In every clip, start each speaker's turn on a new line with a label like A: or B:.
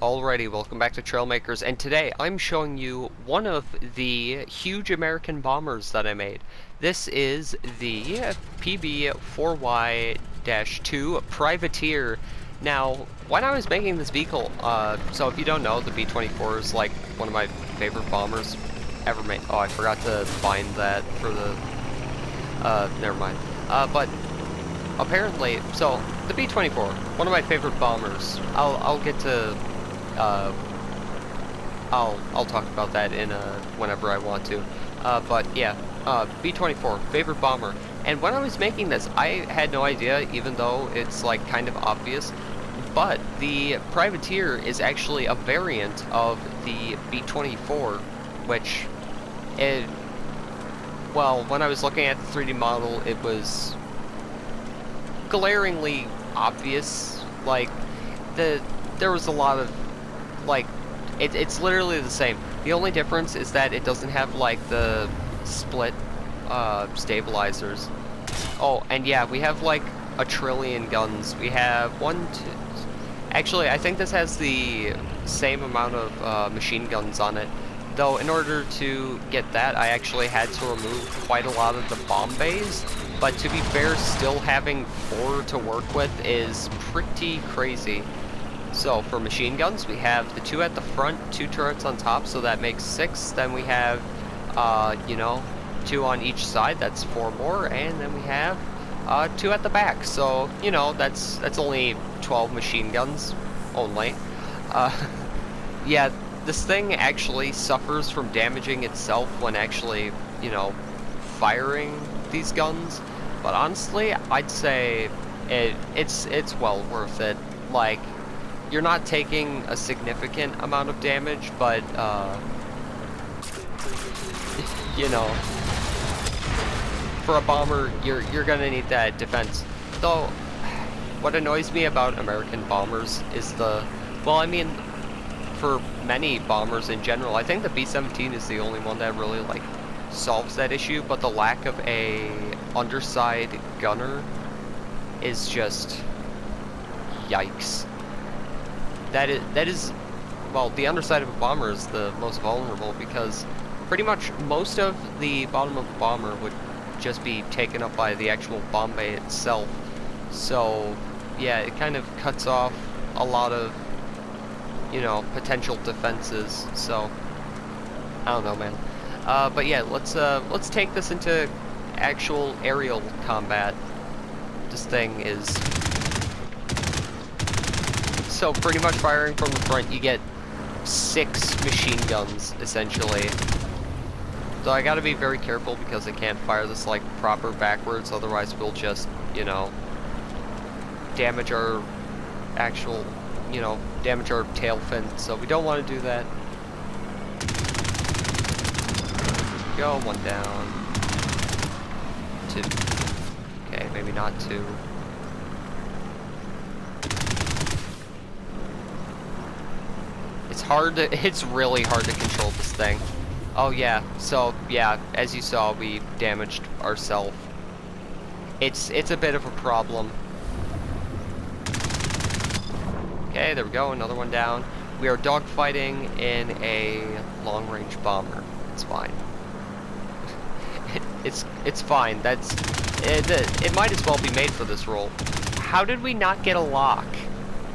A: Alrighty, welcome back to Trailmakers, and today I'm showing you one of the huge American bombers that I made. This is the PB4Y-2 Privateer. Now, when I was making this vehicle, so if you don't know, the B-24 is like one of my favorite bombers ever made. Oh, I forgot to find that for the, never mind. But apparently, so the B-24, one of my favorite bombers. I'll get to I'll talk about that in whenever I want to. But yeah, B-24, favorite bomber. And when I was making this, I had no idea, even though it's like kind of obvious. But the Privateer is actually a variant of the B-24, which, well, when I was looking at the 3D model, it was glaringly obvious. Like, there was a lot of, like, it's literally the same. The only difference is that it doesn't have like the split stabilizers. Oh, and yeah, we have like a trillion guns. We have actually, I think this has the same amount of machine guns on it. Though, in order to get that, I actually had to remove quite a lot of the bomb bays. But to be fair, still having 4 to work with is pretty crazy. So for machine guns, we have the 2 at the front, 2 turrets on top, so that makes 6. Then we have, you know, 2 on each side, that's 4 more, and then we have 2 at the back. So, you know, that's only 12 machine guns only. Yeah, this thing actually suffers from damaging itself when actually, you know, firing these guns. But honestly, I'd say it's well worth it. Like, you're not taking a significant amount of damage, but, you know, for a bomber, you're gonna need that defense. Though, what annoys me about American bombers is well, I mean, for many bombers in general, I think the B-17 is the only one that really, like, solves that issue, but the lack of a underside gunner is just yikes. That is, well, the underside of a bomber is the most vulnerable because pretty much most of the bottom of a bomber would just be taken up by the actual bomb bay itself. So, yeah, it kind of cuts off a lot of, you know, potential defenses. So, I don't know, man. But yeah, let's take this into actual aerial combat. This thing is, so pretty much firing from the front, you get 6 machine guns, essentially. So I gotta be very careful because I can't fire this, like, proper backwards, otherwise we'll just, you know, damage our actual, you know, damage our tail fin, so we don't want to do that. Go, 1 down. 2. Okay, maybe not 2. It's really hard to control this thing. Oh yeah, so yeah, as you saw, we damaged ourselves. It's a bit of a problem. Okay, there we go, another 1 down. We are dogfighting in a long-range bomber. It's fine. It's fine. It might as well be made for this role. How did we not get a lock?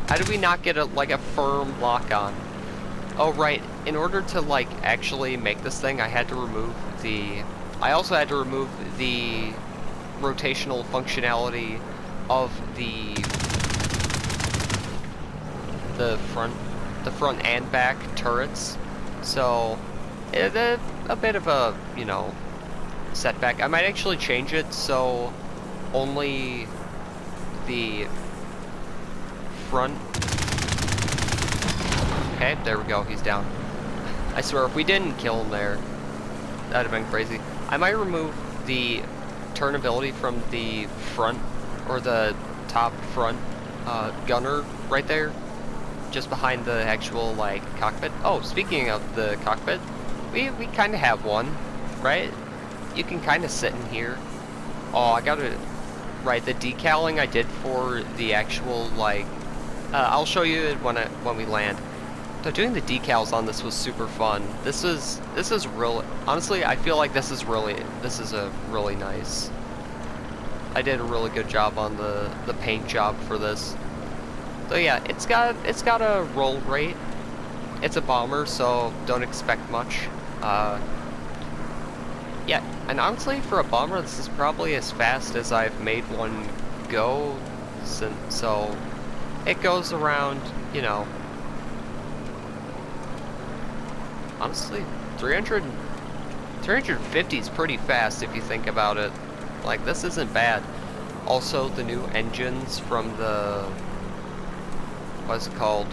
A: How did we not get like a firm lock on? Oh right, in order to like actually make this thing, I had to remove I also had to remove the rotational functionality of the front and back turrets. So a bit of a, you know, setback. I might actually change it so only the front. Okay, there we go, he's down. I swear, if we didn't kill him there, that'd have been crazy. I might remove the turnability from the front, or the top front gunner right there, just behind the actual, like, cockpit. Oh, speaking of the cockpit, we kind of have one, right? You can kind of sit in here. Oh, I gotta, right, the decaling I did for the actual, like, I'll show you it when we land. So doing the decals on this was super fun. This is really, honestly, I feel like this is a really nice. I did a really good job on the paint job for this. So yeah, it's got a roll rate. It's a bomber, so don't expect much. Yeah, and honestly, for a bomber, this is probably as fast as I've made one go. So it goes around, you know. Honestly, 350 is pretty fast if you think about it. Like, this isn't bad. Also, the new engines from the, what's it called?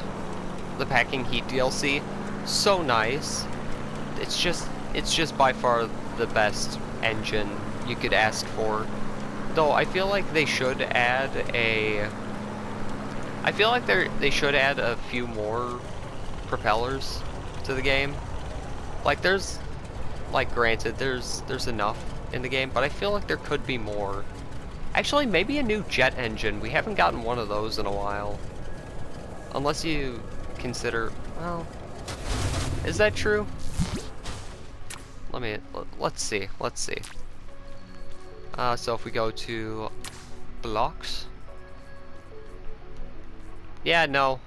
A: The Packing Heat DLC. So nice. It's just by far the best engine you could ask for. Though, I feel like they should add they should add a few more propellers to the game. Like, granted, there's enough in the game, but I feel like there could be more. Actually, maybe a new jet engine. We haven't gotten one of those in a while. Unless you consider, well, is that true? Let's see. So if we go to blocks. Yeah, no.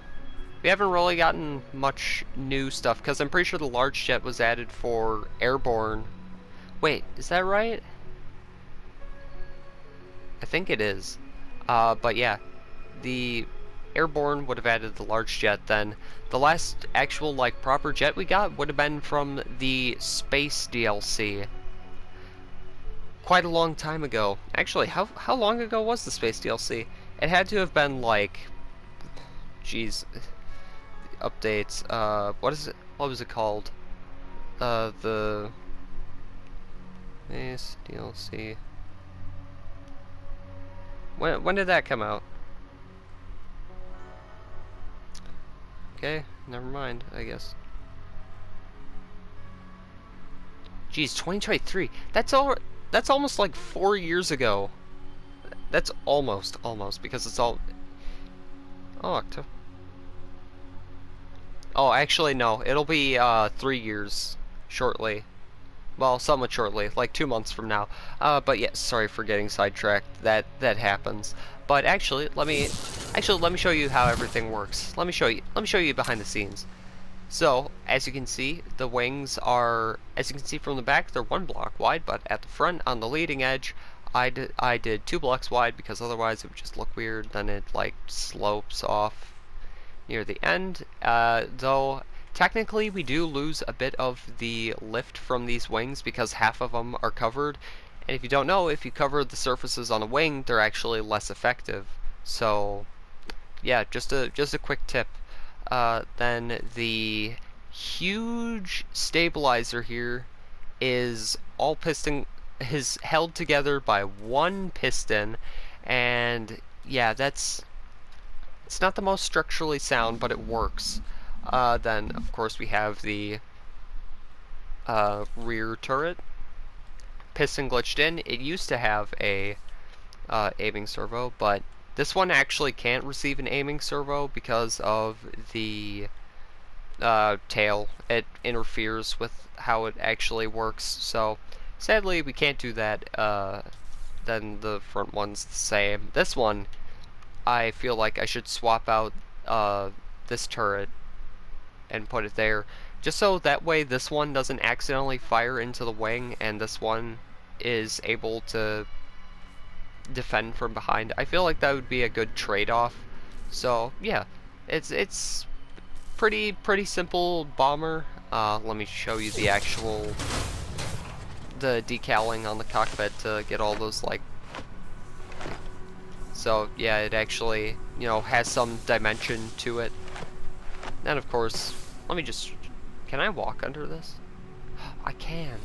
A: We haven't really gotten much new stuff, because I'm pretty sure the large jet was added for airborne. Wait, is that right? I think it is. But yeah, the airborne would have added the large jet then. The last actual, like, proper jet we got would have been from the space DLC. Quite a long time ago. Actually, how long ago was the space DLC? It had to have been, like, jeez, updates. What was it called? The space DLC. When did that come out? Okay, never mind, I guess. Geez, 2023. That's almost like 4 years ago. That's almost because it's all. Oh, October. Oh, actually no. It'll be 3 years shortly. Well, somewhat shortly, like 2 months from now. But yeah, sorry for getting sidetracked. That happens. But actually, let me show you how everything works. Let me show you behind the scenes. So, as you can see, the wings are, as you can see from the back, they're 1 block wide, but at the front, on the leading edge, I did 2 blocks wide, because otherwise it would just look weird. Then it, like, slopes off near the end. Though, technically, we do lose a bit of the lift from these wings, because half of them are covered. And if you don't know, if you cover the surfaces on a wing, they're actually less effective. So, yeah, just a quick tip. Then the huge stabilizer here is held together by 1 piston, and yeah, it's not the most structurally sound, but it works. Then of course we have the rear turret, piston glitched in. It used to have a aiming servo, but this one actually can't receive an aiming servo because of the tail. It interferes with how it actually works, so sadly we can't do that. Then the front one's the same. This one, I feel like I should swap out this turret and put it there, just so that way this one doesn't accidentally fire into the wing and this one is able to defend from behind. I feel like that would be a good trade-off. So yeah, it's pretty simple bomber. Let me show you the decaling on the cockpit to get all those, like. So yeah, it actually, you know, has some dimension to it. And of course, can I walk under this? I can.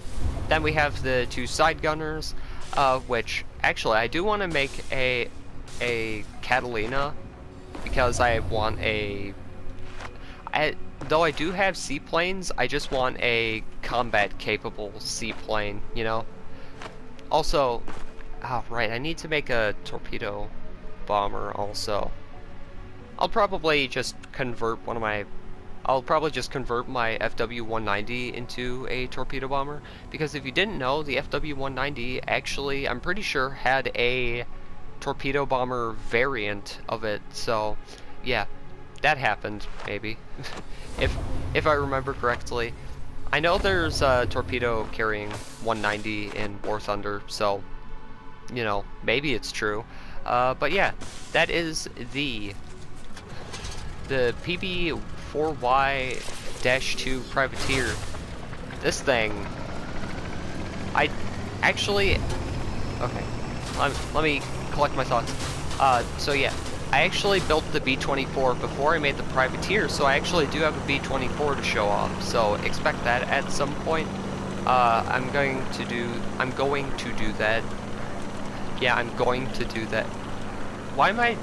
A: Then we have the 2 side gunners, which actually I do want to make a Catalina, because I want though I do have seaplanes, I just want a combat capable seaplane, you know. Also, oh right, I need to make a torpedo bomber also. I'll probably just convert one of my I'll probably just convert my FW-190 into a torpedo bomber, because if you didn't know, the FW-190 actually, I'm pretty sure, had a torpedo bomber variant of it, so yeah, that happened, maybe, if I remember correctly. I know there's a torpedo carrying 190 in War Thunder, so, you know, maybe it's true. But yeah, that is the PB4Y-2 privateer. This thing, I actually, okay, let me collect my thoughts. So yeah, I actually built the B-24 before I made the privateer, so I actually do have a B-24 to show off, so expect that at some point. I'm going to do that. Yeah, I'm going to do that. Why am I,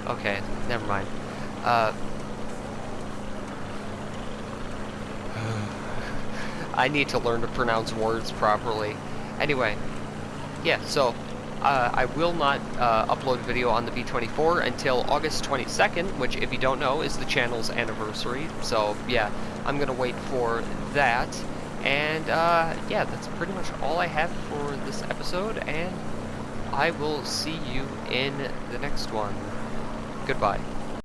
A: okay, never mind. I need to learn to pronounce words properly. Anyway, yeah, so I will not upload a video on the B-24 until August 22nd, which, if you don't know, is the channel's anniversary. So yeah, I'm gonna wait for that. And yeah, that's pretty much all I have for this episode, and I will see you in the next one. Goodbye.